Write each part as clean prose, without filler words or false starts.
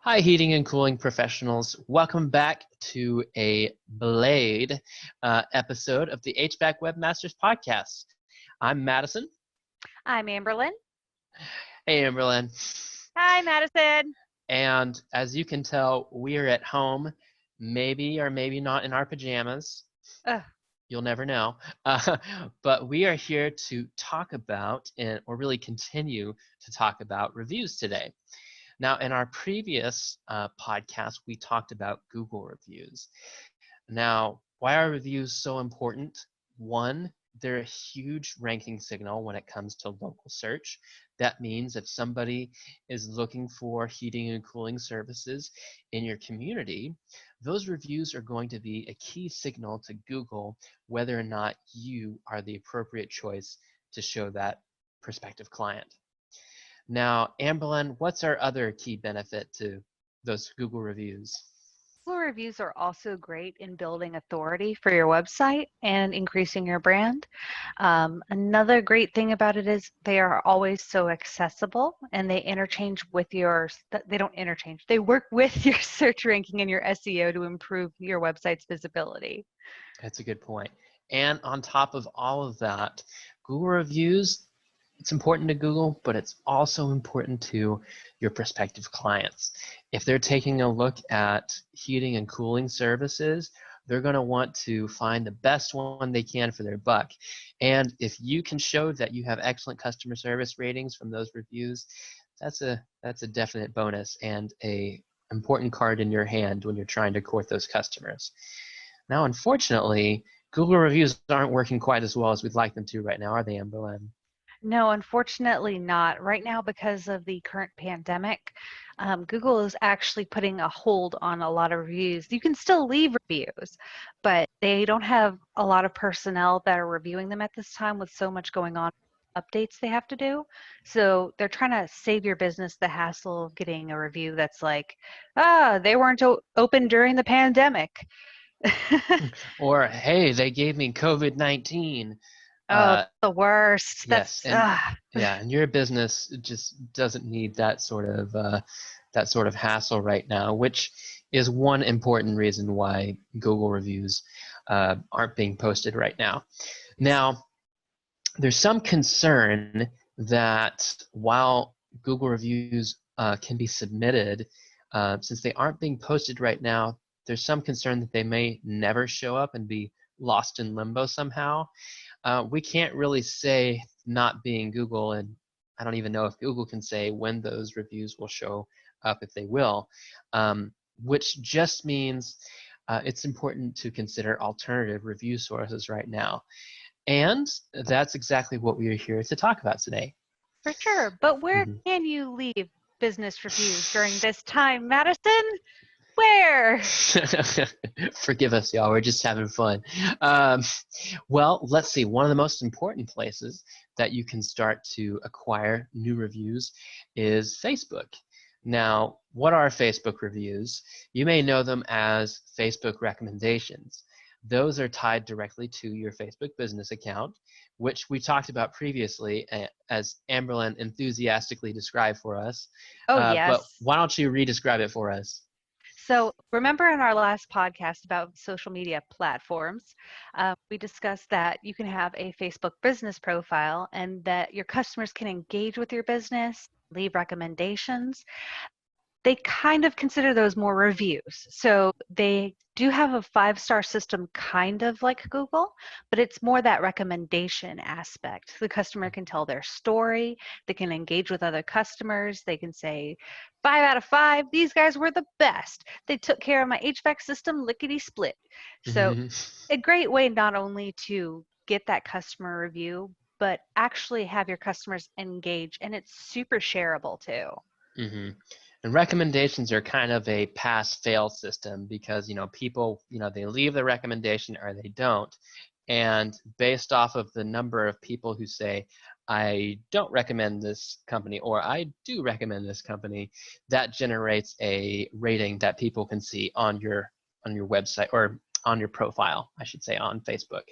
Hi, heating and cooling professionals. Welcome back to a Blade episode of the HVAC Webmasters podcast. I'm Madison. I'm Amberlyn. Hey, Amberlyn. Hi, Madison. And as you can tell, we are at home, maybe or maybe not in our pajamas. Ugh. You'll never know. But we are here to talk about, or really continue to talk about reviews today. Now, in our previous podcast, we talked about Google reviews. Now, why are reviews so important? One, they're a huge ranking signal when it comes to local search. That means if somebody is looking for heating and cooling services in your community, those reviews are going to be a key signal to Google whether or not you are the appropriate choice to show that prospective client. Now, Amberlyn, what's our other key benefit to those Google reviews? Google reviews are also great in building authority for your website and increasing your brand. Another great thing about it is they are always so accessible, and they they work with your search ranking and your SEO to improve your website's visibility. That's a good point. And on top of all of that, Google reviews, it's important to Google, but it's also important to your prospective clients. If they're taking a look at heating and cooling services, they're going to want to find the best one they can for their buck. And if you can show that you have excellent customer service ratings from those reviews, that's a definite bonus and a important card in your hand when you're trying to court those customers. Now, unfortunately, Google reviews aren't working quite as well as we'd like them to right now, are they, Amberlyn? No, unfortunately not. Right now, because of the current pandemic, Google is actually putting a hold on a lot of reviews. You can still leave reviews, but they don't have a lot of personnel that are reviewing them at this time with so much going on, updates they have to do. So they're trying to save your business the hassle of getting a review that's like, they weren't open during the pandemic. Or, hey, they gave me COVID-19. Oh, the worst. Yes, and yeah, and your business just doesn't need that sort of hassle right now, which is one important reason why Google reviews aren't being posted right now. Now, there's some concern that while Google reviews can be submitted, since they aren't being posted right now, there's some concern that they may never show up and be lost in limbo somehow. We can't really say, not being Google, and I don't even know if Google can say when those reviews will show up, if they will, which just means it's important to consider alternative review sources right now. And that's exactly what we are here to talk about today. For sure. But where can you leave business reviews during this time, Madison? Where? Forgive us, y'all. We're just having fun. Well, let's see. One of the most important places that you can start to acquire new reviews is Facebook. Now, what are Facebook reviews? You may know them as Facebook recommendations. Those are tied directly to your Facebook business account, which we talked about previously, as Amberlyn enthusiastically described for us. Oh, yes. But why don't you re-describe it for us? So remember in our last podcast about social media platforms, we discussed that you can have a Facebook business profile and that your customers can engage with your business, leave recommendations. They kind of consider those more reviews. So they do have a 5-star system, kind of like Google, but it's more that recommendation aspect. The customer can tell their story, they can engage with other customers, they can say, 5 out of 5, these guys were the best. They took care of my HVAC system lickety split. So a great way not only to get that customer review, but actually have your customers engage, and it's super shareable too. And recommendations are kind of a pass-fail system because, people, they leave the recommendation or they don't. And based off of the number of people who say, I don't recommend this company or I do recommend this company, that generates a rating that people can see on your website, or on your profile, I should say, on Facebook.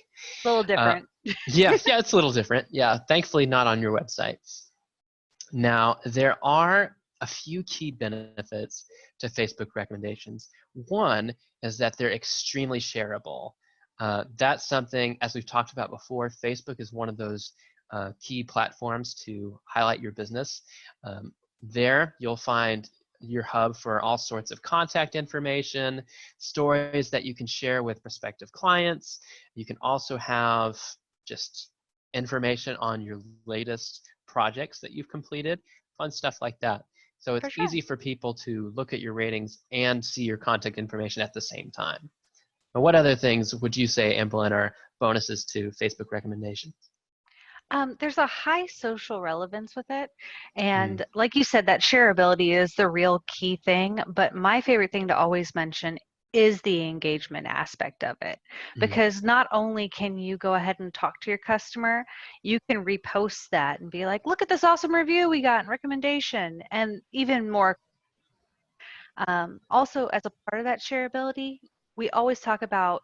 A little different. Yeah, it's a little different. Yeah, thankfully not on your website. Now, there are a few key benefits to Facebook recommendations. One is that they're extremely shareable. That's something, as we've talked about before, Facebook is one of those key platforms to highlight your business. There, you'll find your hub for all sorts of contact information, stories that you can share with prospective clients. You can also have just information on your latest projects that you've completed, fun stuff like that. So it's For sure. easy for people to look at your ratings and see your contact information at the same time. But what other things would you say, Amberlynn, are bonuses to Facebook recommendations? There's a high social relevance with it. Mm, And like you said, that shareability is the real key thing. But my favorite thing to always mention is the engagement aspect of it. mm, Because not only can you go ahead and talk to your customer, you can repost that and be like, look at this awesome review we got and recommendation. And even more, also, as a part of that shareability, we always talk about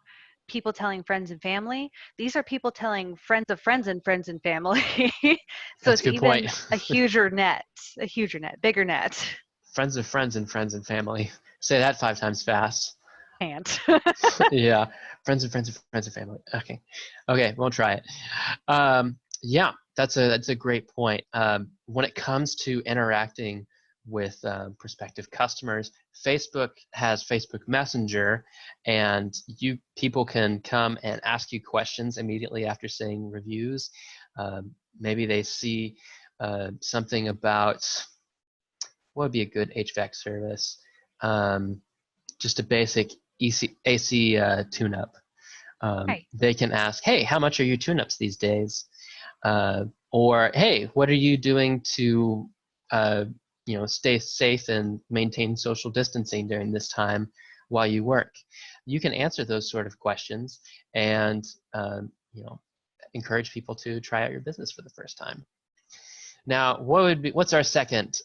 people telling friends and family. These are people telling friends of friends and friends and family. So that's a it's good point. even a huger net, bigger net. Friends of friends and friends and family. Say that 5 times fast. And Yeah, friends and friends and friends and family. Okay, okay, we'll try it. Yeah, that's a great point. When it comes to interacting with prospective customers, Facebook has Facebook Messenger, and people can come and ask you questions immediately after seeing reviews. Maybe they see something about what would be a good HVAC service. Just a basic AC tune-up. right. They can ask, hey, how much are your tune-ups these days? Or, hey, what are you doing to stay safe and maintain social distancing during this time while you work? You can answer those sort of questions and encourage people to try out your business for the first time. Now, what's our second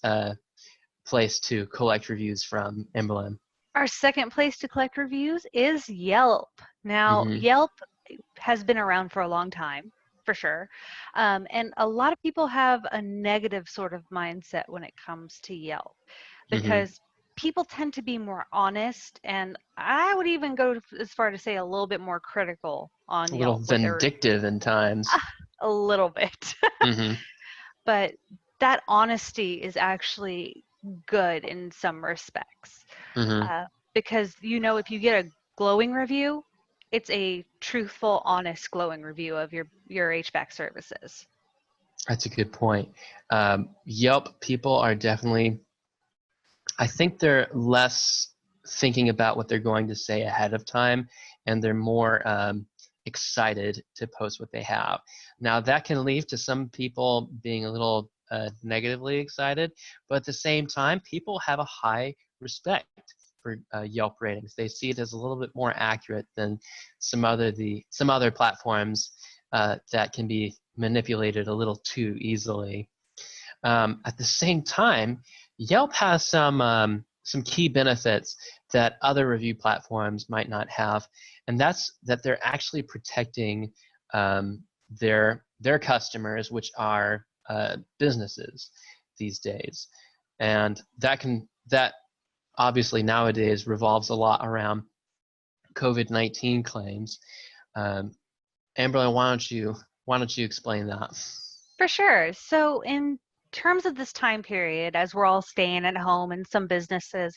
place to collect reviews from, Emberlyn? Our second place to collect reviews is Yelp. Now, Mm-hmm. Yelp has been around for a long time, for sure. And a lot of people have a negative sort of mindset when it comes to Yelp Mm-hmm. because people tend to be more honest, and I would even go as far to say a little bit more critical on A little Yelp with their vindictive in times. a little bit. Mm-hmm. But that honesty is actually good in some respects. Mm-hmm. Because if you get a glowing review, it's a truthful, honest, glowing review of your HVAC services. That's a good point. Yelp people are definitely, I think they're less thinking about what they're going to say ahead of time, and they're more excited to post what they have. Now, that can lead to some people being a little negatively excited, but at the same time, people have a high respect for Yelp ratings. They see it as a little bit more accurate than some other platforms that can be manipulated a little too easily. At the same time, Yelp has some key benefits that other review platforms might not have, and that's that they're actually protecting their customers, which are businesses these days, and that obviously nowadays revolves a lot around COVID-19 claims. Um, Amberlynn, why don't you explain that? For sure. So, in terms of this time period, as we're all staying at home and some businesses,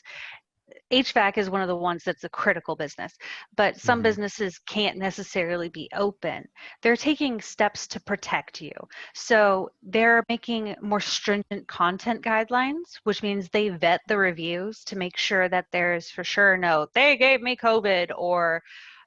HVAC is one of the ones that's a critical business, but some Mm-hmm. businesses can't necessarily be open. They're taking steps to protect you. So they're making more stringent content guidelines, which means they vet the reviews to make sure that there's for sure no, they gave me COVID, or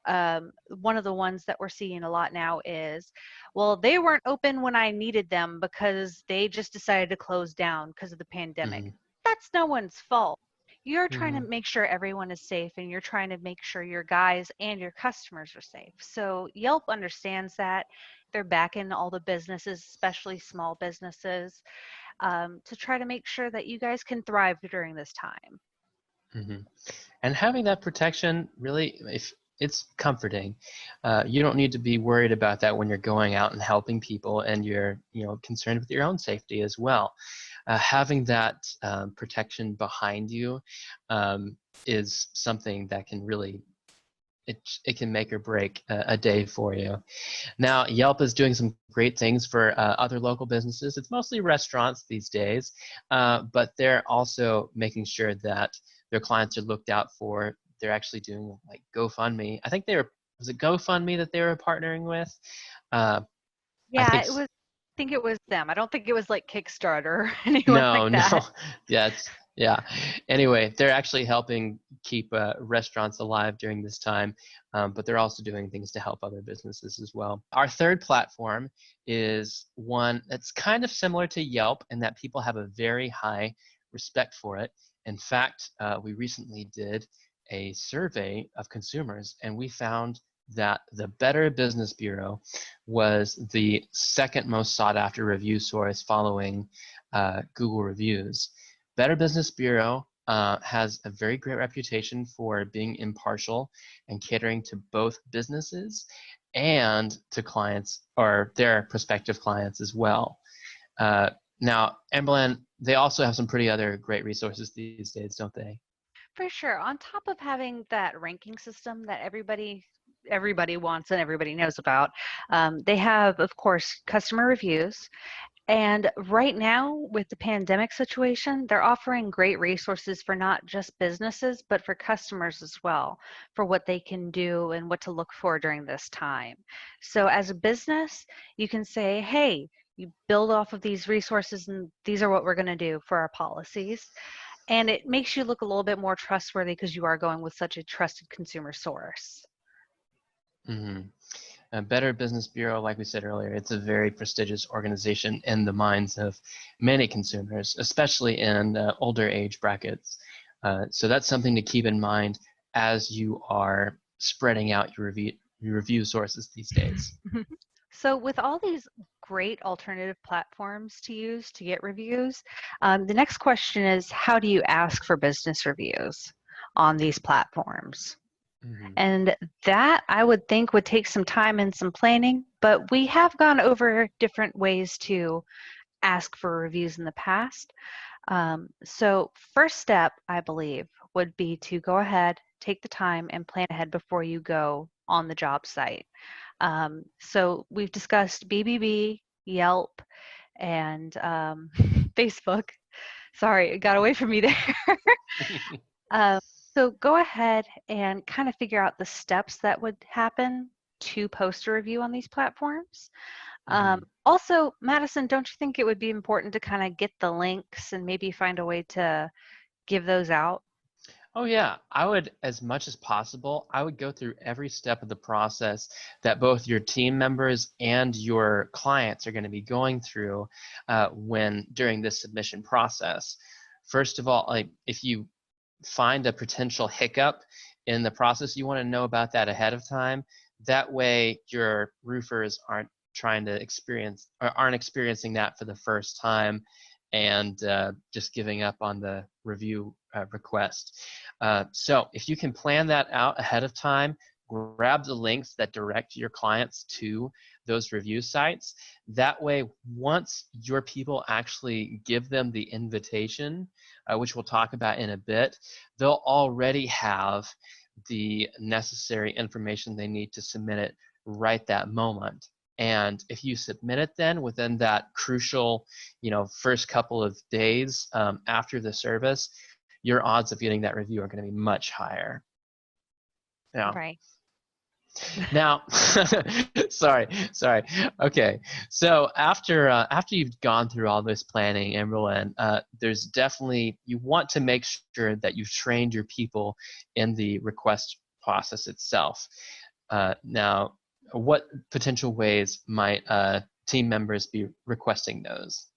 one of the ones that we're seeing a lot now is, well, they weren't open when I needed them because they just decided to close down because of the pandemic. Mm-hmm. That's no one's fault. You're trying to Mm-hmm. make sure everyone is safe, and you're trying to make sure your guys and your customers are safe. So Yelp understands that. They're backing all the businesses, especially small businesses, to try to make sure that you guys can thrive during this time. Mm-hmm. And having that protection really, if it's comforting, you don't need to be worried about that when you're going out and helping people, and you're concerned with your own safety as well. having that protection behind you is something that can really, it can make or break a day for you. Now, Yelp is doing some great things for other local businesses. It's mostly restaurants these days, but they're also making sure that their clients are looked out for. They're actually doing like GoFundMe. I think was it GoFundMe that they were partnering with? I Yeah, think it was. I think it was them. I don't think it was like Kickstarter or anyone like no, that. yeah, yeah. Anyway, they're actually helping keep restaurants alive during this time, but they're also doing things to help other businesses as well. Our third platform is one that's kind of similar to Yelp in that people have a very high respect for it. In fact, we recently did a survey of consumers, and we found that the Better Business Bureau was the second most sought after review source following Google reviews. Better Business Bureau has a very great reputation for being impartial and catering to both businesses and to clients or their prospective clients as well. Now, Amberlyn, they also have some pretty other great resources these days, don't they? For sure. On top of having that ranking system that everybody wants and everybody knows about, they have, of course, customer reviews. And right now, with the pandemic situation, they're offering great resources for not just businesses, but for customers as well, for what they can do and what to look for during this time. So, as a business, you can say, hey, you build off of these resources, and these are what we're going to do for our policies. And it makes you look a little bit more trustworthy because you are going with such a trusted consumer source. Mm-hmm. Better Business Bureau, like we said earlier, it's a very prestigious organization in the minds of many consumers, especially in older age brackets. So that's something to keep in mind as you are spreading out your review sources these days. So, with all these great alternative platforms to use to get reviews, the next question is, how do you ask for business reviews on these platforms? Mm-hmm. And that I would think would take some time and some planning, but we have gone over different ways to ask for reviews in the past. So, first step, I believe, would be to go ahead, take the time, and plan ahead before you go on the job site. So, we've discussed BBB, Yelp, and Facebook. Sorry, it got away from me there. Um, so go ahead and kind of figure out the steps that would happen to post a review on these platforms. Mm-hmm. Also, Madison, don't you think it would be important to kind of get the links and maybe find a way to give those out? Oh yeah, I would, as much as possible, I would go through every step of the process that both your team members and your clients are going to be going through when during this submission process. First of all, like if you find a potential hiccup in the process, you want to know about that ahead of time. That way, your roofers aren't trying to experience or aren't experiencing that for the first time and just giving up on the review request. So if you can plan that out ahead of time, grab the links that direct your clients to those review sites. That way, once your people actually give them the invitation, which we'll talk about in a bit, they'll already have the necessary information they need to submit it right that moment. And if you submit it then within that crucial, first couple of days after the service, your odds of getting that review are going to be much higher. Yeah. Right. Now, sorry. Okay, so after you've gone through all this planning, Emerald, there's definitely you want to make sure that you've trained your people in the request process itself. Now, what potential ways might team members be requesting those?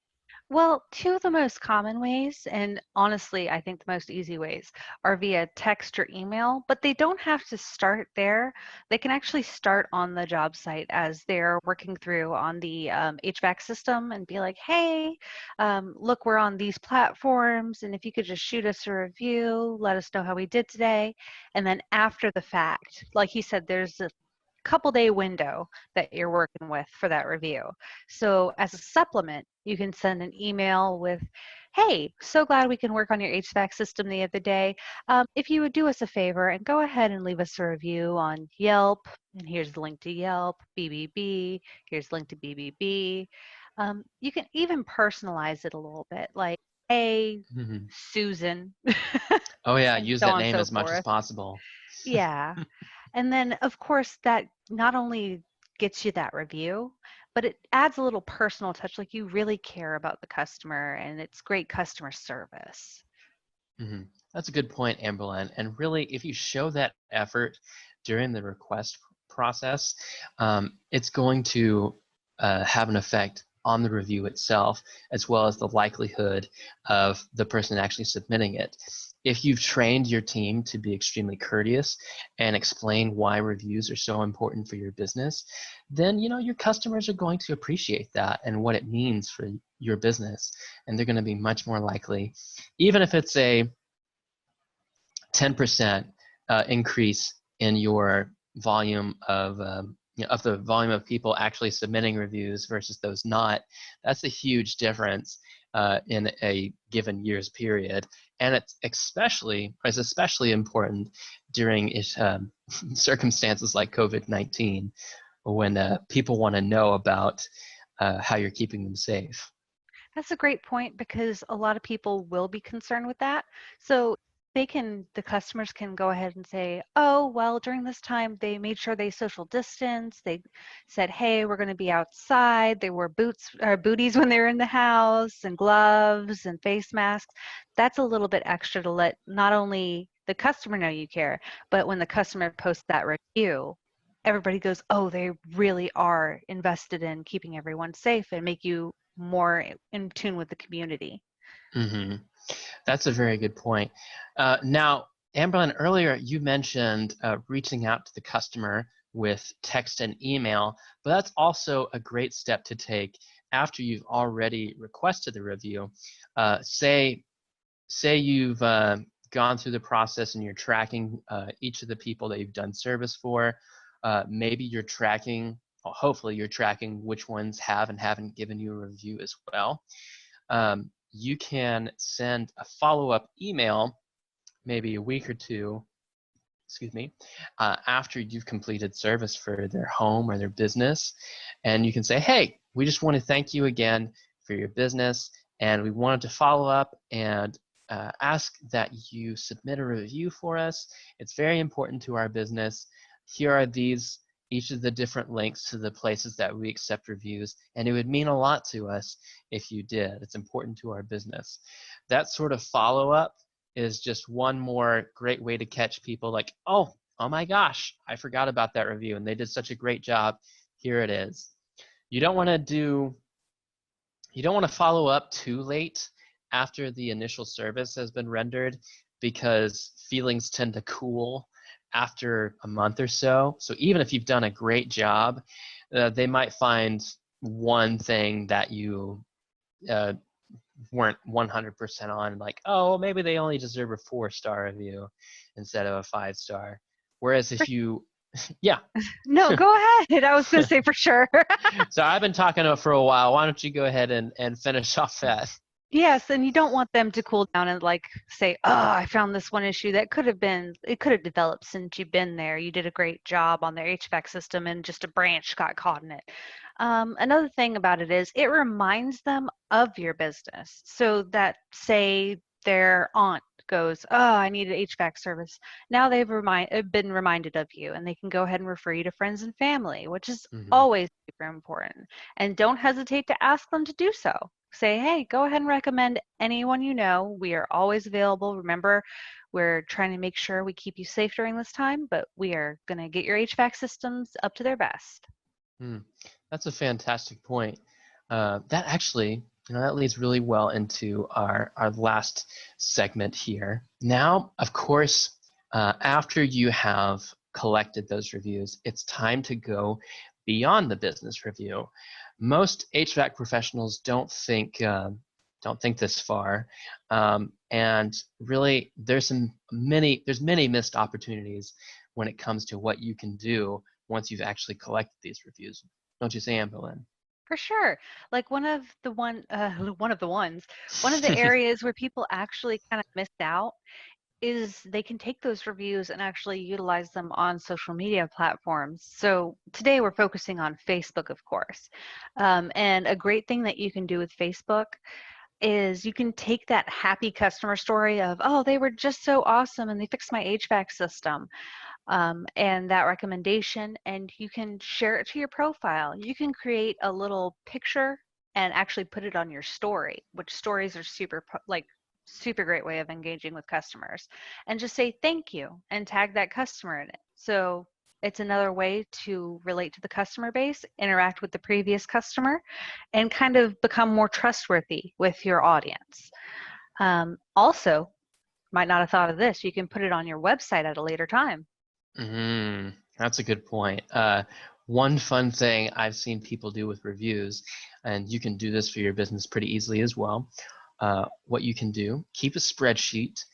Well, two of the most common ways, and honestly, I think the most easy ways, are via text or email, but they don't have to start there. They can actually start on the job site as they're working through on the HVAC system and be like, hey, look, we're on these platforms, and if you could just shoot us a review, let us know how we did today. And then after the fact, like he said, there's a couple day window that you're working with for that review. So as a supplement, You can send an email with, hey, so glad we can work on your HVAC system the other day. If you would do us a favor and go ahead and leave us a review on Yelp, and here's the link to Yelp, BBB, here's the link to BBB. You can even personalize it a little bit, like, hey, Hmm. Susan, Oh yeah, and use so that on and name so as much as forth. possible. Yeah. And then, of course, that not only gets you that review, but it adds a little personal touch, like you really care about the customer and it's great customer service. Hmm. That's a good point, Amberlyn. And really, if you show that effort during the request process, it's going to have an effect on the review itself, as well as the likelihood of the person actually submitting it. If you've trained your team to be extremely courteous and explain why reviews are so important for your business, then your customers are going to appreciate that and what it means for your business, and they're going to be much more likely, even if it's a 10% increase in your volume of the volume of people actually submitting reviews versus those not. That's a huge difference in a given year's period, and it's especially important during circumstances like COVID-19, when people want to know about how you're keeping them safe. That's a great point because a lot of people will be concerned with that. So the customers can go ahead and say, oh, well, during this time, they made sure they social distance. They said, hey, we're going to be outside. They wore boots or booties when they were in the house and gloves and face masks. That's a little bit extra to let not only the customer know you care, but when the customer posts that review, everybody goes, oh, they really are invested in keeping everyone safe and make you more in tune with the community. Hmm. That's a very good point. Now, Amberlyn, earlier you mentioned reaching out to the customer with text and email, but that's also a great step to take after you've already requested the review. Say you've gone through the process and you're tracking each of the people that you've done service for. Maybe you're tracking, well, hopefully you're tracking which ones have and haven't given you a review as well. You can send a follow-up email maybe a week or two, excuse me, after you've completed service for their home or their business. And you can say, hey, we just want to thank you again for your business, and we wanted to follow up and ask that you submit a review for us. It's very important to our business. Here are each of the different links to the places that we accept reviews, and it would mean a lot to us if you did. It's important to our business. That sort of follow-up is just one more great way to catch people like, oh my gosh, I forgot about that review and they did such a great job. Here it is. You don't want to follow up too late after the initial service has been rendered, because feelings tend to cool after a month or so. So even if you've done a great job, they might find one thing that you uh, weren't 100% on, like, oh, maybe they only deserve a 4-star review instead of a 5-star. Whereas if you, yeah. No, go ahead. I was going to say for sure. So I've been talking for a while. Why don't you go ahead and finish off that? Yes, and you don't want them to cool down and like say, "Oh, I found this one issue that it could have developed since you've been there. You did a great job on their HVAC system and just a branch got caught in it." Another thing about it is it reminds them of your business. So that say their aunt goes, "Oh, I need an HVAC service." Now been reminded of you, and they can go ahead and refer you to friends and family, which is Mm-hmm. always super important. And don't hesitate to ask them to do so. Say, hey, go ahead and recommend anyone you know. We are always available. Remember, we're trying to make sure we keep you safe during this time, but we are going to get your HVAC systems up to their best. That's a fantastic point. That actually, that leads really well into our last segment here. Now, of course, after you have collected those reviews, it's time to go beyond the business review. Most HVAC professionals don't think this far, and really, there's many missed opportunities when it comes to what you can do once you've actually collected these reviews. Don't you say, Amberlyn? For sure. Like one of the areas where people actually kind of missed out is they can take those reviews and actually utilize them on social media platforms. So today we're focusing on Facebook, of course. And a great thing that you can do with Facebook is you can take that happy customer story of, oh, they were just so awesome and they fixed my HVAC system, and that recommendation, and you can share it to your profile. You can create a little picture and actually put it on your story, which stories are super great way of engaging with customers, and just say thank you and tag that customer in it. So it's another way to relate to the customer base, interact with the previous customer, and kind of become more trustworthy with your audience. Also, might not have thought of this, you can put it on your website at a later time. That's a good point. One fun thing I've seen people do with reviews, and you can do this for your business pretty easily as well. What you can do, keep a spreadsheet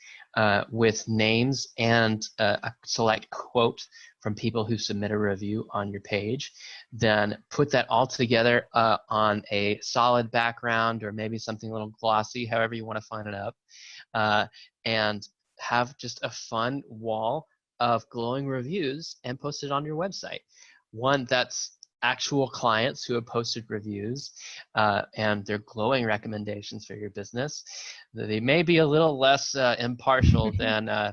with names and a select quote from people who submit a review on your page. Then put that all together on a solid background, or maybe something a little glossy, however you want to fine it up, and have just a fun wall of glowing reviews and post it on your website. One that's actual clients who have posted reviews and they're glowing recommendations for your business. They may be a little less impartial than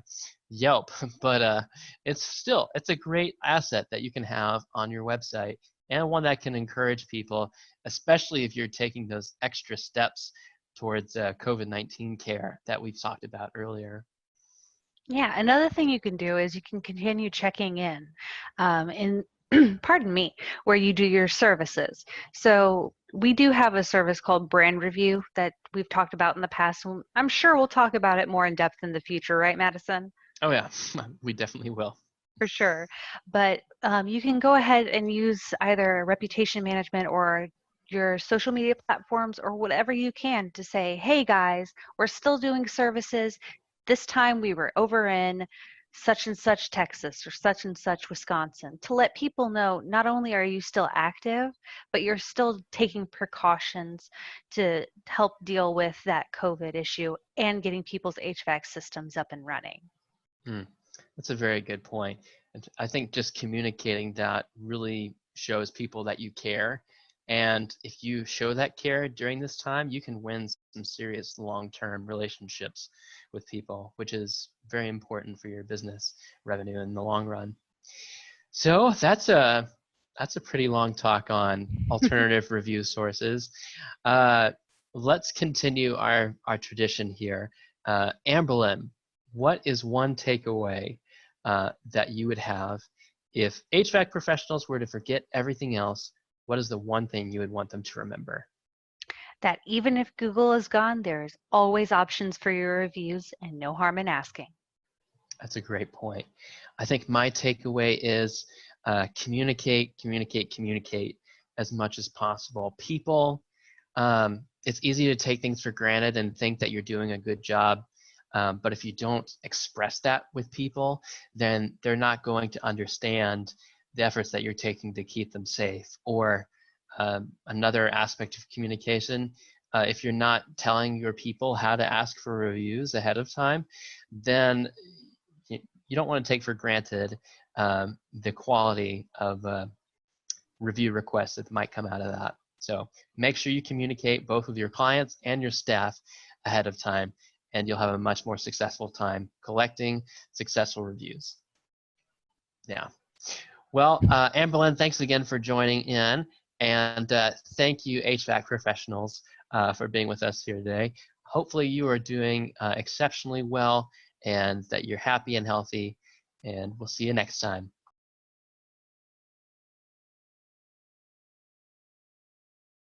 Yelp, but it's a great asset that you can have on your website, and one that can encourage people, especially if you're taking those extra steps towards COVID-19 care that we've talked about earlier. Yeah, another thing you can do is you can continue checking in pardon me, where you do your services. So we do have a service called Brand Review that we've talked about in the past. I'm sure we'll talk about it more in depth in the future, right, Madison? Oh yeah, we definitely will. For sure. But you can go ahead and use either reputation management or your social media platforms or whatever you can to say, hey guys, we're still doing services. This time we were over in such and such Texas or such and such Wisconsin, to let people know not only are you still active, but you're still taking precautions to help deal with that COVID issue and getting people's HVAC systems up and running. That's a very good point. And I think just communicating that really shows people that you care. And if you show that care during this time, you can win some serious long-term relationships with people, which is very important for your business revenue in the long run. So that's a pretty long talk on alternative review sources. Let's continue our tradition here. Amberlynn, what is one takeaway that you would have if HVAC professionals were to forget everything else? What is the one thing you would want them to remember? That even if Google is gone, there's always options for your reviews and no harm in asking. That's a great point. I think my takeaway is communicate as much as possible. People, it's easy to take things for granted and think that you're doing a good job. But if you don't express that with people, then they're not going to understand the efforts that you're taking to keep them safe. Or another aspect of communication, if you're not telling your people how to ask for reviews ahead of time, then you don't want to take for granted the quality of review requests that might come out of that. So make sure you communicate both with your clients and your staff ahead of time, and you'll have a much more successful time collecting successful reviews. Yeah. Well, Amberlynn, thanks again for joining in, and thank you, HVAC professionals, for being with us here today. Hopefully you are doing exceptionally well and that you're happy and healthy, and we'll see you next time.